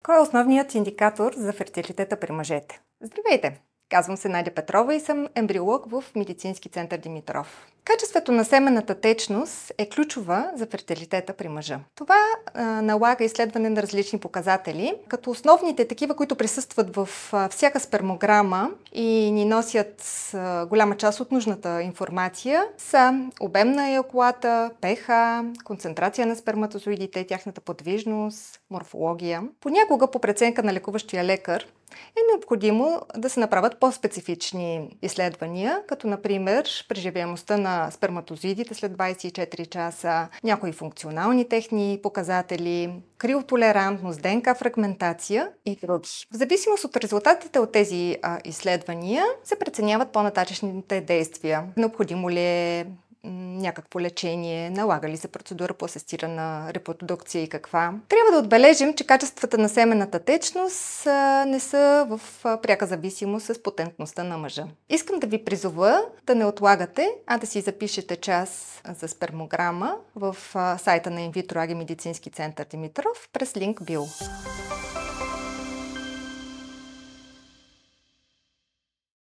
Кой е основният индикатор за фертилитета при мъжете? Здравейте! Казвам се Надя Петрова и съм ембриолог в Медицински център Димитров. Качеството на семенната течност е ключова за фертилитета при мъжа. Това налага изследване на различни показатели, като основните такива, които присъстват в всяка спермограма и ни носят голяма част от нужната информация, са обем на еякулата, pH, концентрация на сперматозоидите, тяхната подвижност, морфология. Понякога по преценка на лекуващия лекар е необходимо да се направят по-специфични изследвания, като например преживяемостта на сперматозоидите след 24 часа, някои функционални техни показатели, криотолерантност, ДНК фрагментация и други. В зависимост от резултатите от тези изследвания се преценяват по-нататъчните действия. Необходимо ли е някакво лечение, налага ли се процедура по асистирана репродукция и каква. Трябва да отбележим, че качествата на семенната течност не са в пряка зависимост с потентността на мъжа. Искам да ви призова да не отлагате, а да си запишете час за спермограма в сайта на Инвитро АГ Медицински център Димитров през линк БИО.